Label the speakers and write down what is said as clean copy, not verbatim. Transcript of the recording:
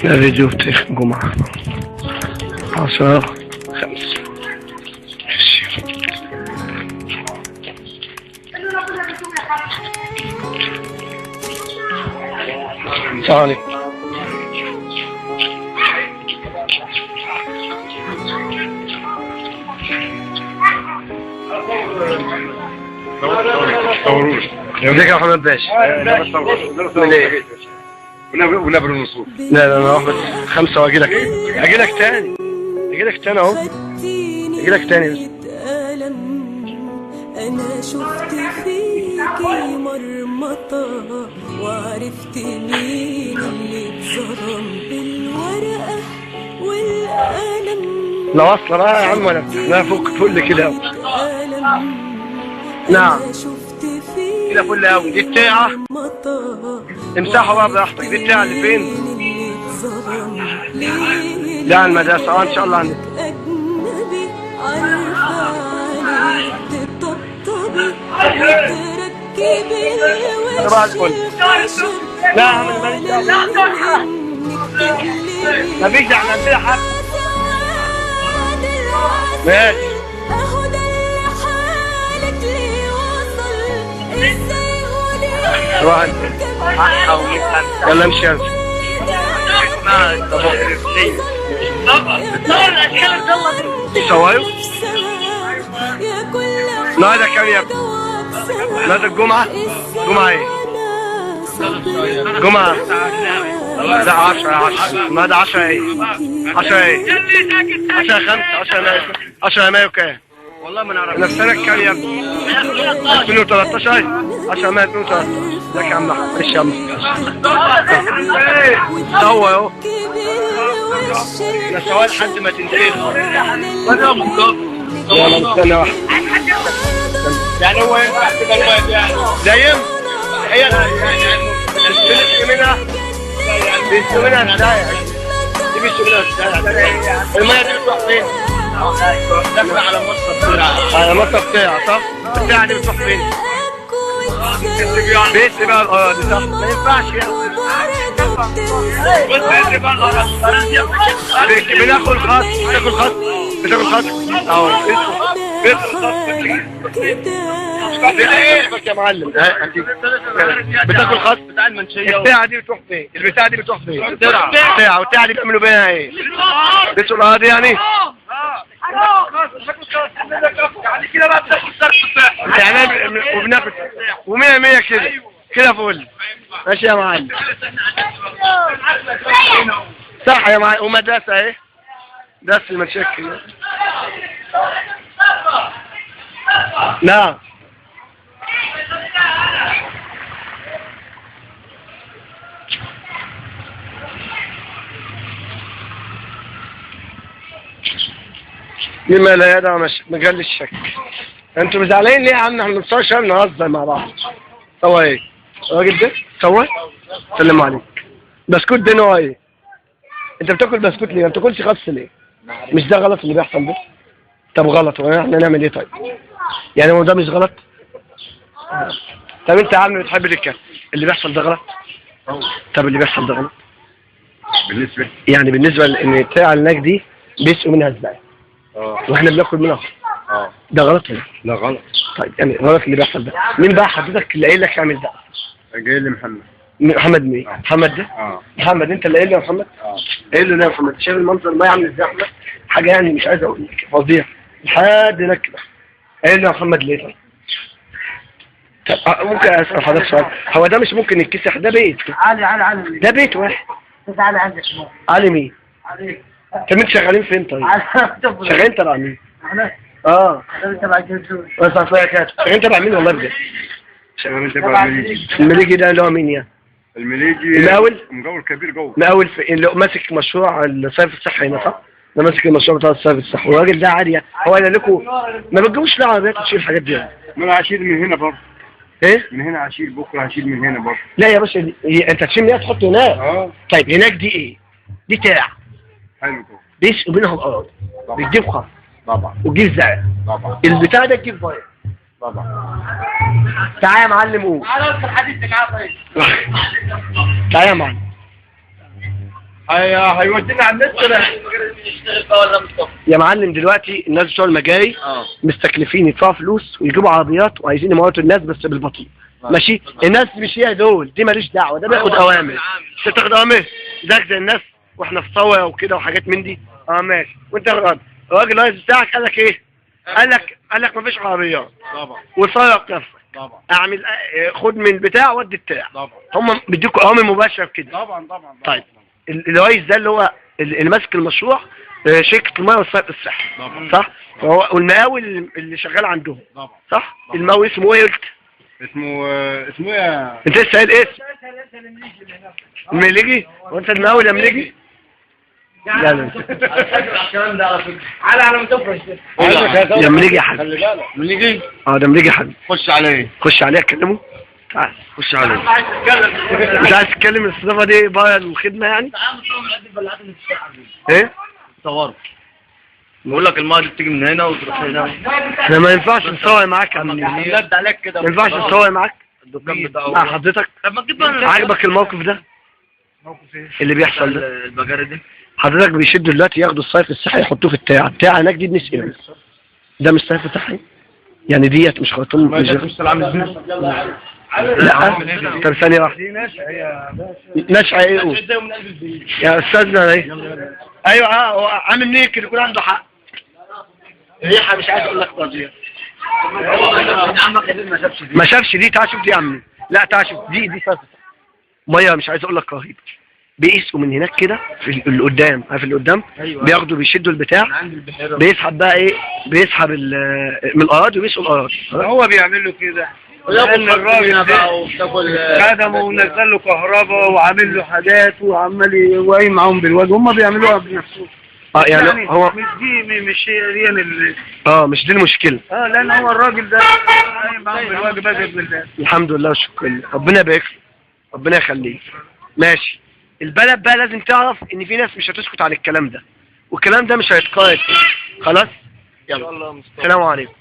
Speaker 1: فيديو بتاريخ الجمعة 10/5. السلام عليكم. ازيك يا محمد باشا؟ من ايه؟
Speaker 2: ونبر النصوص.
Speaker 1: لا لا انا واحد 5 واجيلك تاني اهو. اجيلك تاني بس.
Speaker 3: انا شفت فيكي مرمطة وعرفت مين اللي اتظلم بالورقة والقلم.
Speaker 1: لا واصلة بقى يا عم، انا فوق فل كده. نعم كده فل قوي. دي التاعة امسحوا بقى براحتك. دي التاعة اللي فين؟ لا على المدرسة. ان شاء الله عندك. صباح الفل. لا اعمل ماليش دعوة. مفيش دعوة عندنا حق. ماشي. صباح الفل. يلا امشي يلا. صوايو النهارده كام يا ابني؟ النهارده الجمعة. جمعة ايه؟ جمعة لا 10 النهارده 10 ايه؟ 10 ايه؟ 10/5 10 مايو كام؟ والله ما نعرف. انا في سنة كام يا ابني؟ 2013 10 مايو 2013. ازيك يا عم احمد؟ معلش يا عم. سوا اهو. انا سوا لحد ما تنتهي. انا بالظبط. يلا استنى واحد. يعني هو ينفع كده الواد يعني؟ دايم؟ هي بيشتري منها ازاي؟ دي بيشتري منها ازاي؟ المية دي بتروح فين؟ داخلة على مصر بتاعها. على مصر بتاعها صح؟ البتاعة دي بتروح فين؟ بيت بقى الأراضي صح؟ ما ينفعش يعني. بناخد خط. بتاخد خط اهو. يا معلم بتاكل خط بتاع المنشيه. البتاعه دي بتروح فين؟ البتاعه دي بتروح فين؟ البتاعه والبتاعه دي بيعملوا بيها ايه؟ بيتوا الارض يعني؟ يعني كده بقى بتاكل صرف يعني وبناكل ومية مية كده فل. ماشي يا معلم. صح يا معلم. ومدرسة اهي. درس المشاكل. نعم مما لا يدع مجال الشك. انتوا زعلانين ليه يا عم؟ احنا بنصور شويه بنهزر مع بعض. سوا ايه؟ الراجل ده سوا؟ سلم عليك. بسكوت ده نوع ايه؟ انت بتاكل بسكوت ليه؟ ما بتاكلش خس ليه؟ مش ده غلط اللي بيحصل ده؟ طب غلط واحنا نعمل ايه طيب؟ يعني هو ده مش غلط؟ طب انت يا عم بتحب اللي بيحصل ده غلط؟ طب اللي بيحصل ده غلط؟ بالنسبه لان بتاع الناس دي بيسقوا منها ازاي؟ واحنا بناكل منها. ده غلط ولا؟ لا غلط. طيب يعني غلط اللي بيحصل ده. مين بقى حضرتك اللي قايل لك اعمل ده؟
Speaker 2: جاي لي محمد.
Speaker 1: محمد مين؟ محمد ده؟ محمد انت اللي قايل لي يا محمد؟ قايل له ليه يا محمد؟ شايف المنظر ما يعمل ازاي يا محمد؟ حاجه يعني مش عايز اقول لك فظيع لحد هناك كده. قايل له يا محمد ليه طيب؟ طب ممكن اسال حضرتك سؤال؟ هو ده مش ممكن يتكسح؟ ده بيت. علي ده بيت واحد.
Speaker 4: علي عندك
Speaker 1: علي مين؟ علي. طب انتوا شغالين فين طيب؟ شغالين تبع مين؟
Speaker 4: تبع الجنسون.
Speaker 1: بس اصل كده شغالين تبع مين والله بجد؟
Speaker 2: شغالين تبع المليجي.
Speaker 1: المليجي ده اللي هو مين يعني؟
Speaker 2: المليجي مقاول كبير جوه.
Speaker 1: مقاول في اللي ماسك مشروع الصرف الصحي هنا صح؟ ده ماسك المشروع بتاع الصرف الصحي. والراجل ده عادي هو قال لكم ما بتجيبوش لا عربيات تشيل الحاجات دي يعني.
Speaker 2: ما انا هشيل من هنا برضه.
Speaker 1: ايه؟
Speaker 2: من هنا هشيل بكره هشيل من هنا برضه.
Speaker 1: لا يا باشا انت تشيل من هنا تحط هناك. طيب هناك دي ايه؟ دي تاع.
Speaker 2: حلو كده.
Speaker 1: بيسقوا بينهم اراضي. بتجيب خط.
Speaker 2: طبعا.
Speaker 1: وتجيب زرع.
Speaker 2: طبعا.
Speaker 1: البتاع ده تجيب فاير.
Speaker 2: طبعا.
Speaker 1: تعالى يا معلم قول.
Speaker 4: تعالى ادخل حديثك عارف ايه؟
Speaker 1: تعالى يا معلم.
Speaker 2: هيودينا على النت ده.
Speaker 1: يا معلم دلوقتي الناس بتوع المجاري مستكلفين يدفعوا فلوس ويجيبوا عربيات وعايزين يموتوا الناس بس بالبطيء. ماشي، الناس مش هي دول، دي ماليش دعوه، ده بياخد اوامر. انت تاخد اوامر زيك زي الناس واحنا في ثوره وكده وحاجات من دي. ماشي، وانت الراجل الرئيس بتاعك قال لك ايه؟ قال لك مفيش عربيات
Speaker 2: طبعا
Speaker 1: وصرف نفسك.
Speaker 2: طبعا
Speaker 1: اعمل خد من البتاع ودي بتاع.
Speaker 2: طبعا
Speaker 1: هم بيديكوا اوامر مباشره كده.
Speaker 2: طبعا طبعا.
Speaker 1: طيب الرئيس ده اللي هو اللي ماسك المشروع شركه الميه والصرف الصحي، صح؟ فهو والمقاول اللي شغال عندهم،
Speaker 2: طبعا
Speaker 1: صح؟ المقاول اسمه ايه قلت؟
Speaker 2: اسمه ايه؟
Speaker 1: انت لسه قايل اسم المليجي؟ وانت المقاول يا مليجي؟ لا لا
Speaker 4: الكلام ده على فكره على ما تفرش
Speaker 1: يا مليجي يا حبيبي.
Speaker 2: خلي بالك مليجي.
Speaker 1: ده مليجي يا حبيبي.
Speaker 2: خش عليه.
Speaker 1: خش عليه اكلمه. تعال خش عليه. مش عايز تتكلم الاستضافه دي بقى الخدمه يعني؟ ايه؟
Speaker 2: صور. بقول لك الماء دي بتيجي من هنا وتروح هنا.
Speaker 1: احنا ما ينفعش نصور معاك يا عم. ما
Speaker 2: عليك كده.
Speaker 1: ينفعش نصور معاك
Speaker 2: الدكان بتاعه.
Speaker 1: مع حضرتك.
Speaker 2: طب ما تجيب بقى
Speaker 1: عاجبك الموقف ده؟
Speaker 2: موقف ايه؟
Speaker 1: اللي بيحصل ده
Speaker 2: البجاري دي.
Speaker 1: حضرتك بيشدوا دلوقتي ياخدوا الصيف الصحي يحطوه في التاع هناك دي بنسقي. ده مش صيف صحي؟ يعني ديت مش خرطوم
Speaker 2: مش عامل ازاي؟
Speaker 1: لا طب ثانية واحدة.
Speaker 2: دي نشأة يا
Speaker 1: نشأة ايه قول؟ يا استاذنا ايه؟ ايوه هو عامل نيك اللي يكون عنده حق. ريحة مش عايز اقول لك قضية. ما شافش دي. تعال شوف دي يا عمي. لا تعال شوف دي صيف ميه مش عايز اقول لك رهيب. بيقيسوا من هناك كده في اللي قدام، عارف اللي قدام؟ بياخدوا بيشدوا البتاع بيسحب بقى ايه؟ بيسحب من الاراضي وبيسقوا الاراضي.
Speaker 2: هو بيعمل له كده لان الراجل ده خدمه ونزل له كهرباء وعامل له حاجات وعمال يوقي معاهم بالوجه. هم بيعملوها بنفسهم.
Speaker 1: يعني هو
Speaker 2: مش هي دي اللي
Speaker 1: مش دي المشكله.
Speaker 2: لان هو الراجل ده قايم معاهم بالوجه باذن الله.
Speaker 1: الحمد لله وشكرا. ربنا يبارك لك. ربنا يخليك. ماشي. البلد بقى لازم تعرف ان في ناس مش هتسكت عن الكلام ده والكلام ده مش هيتقاعد. خلاص يلا السلام عليكم.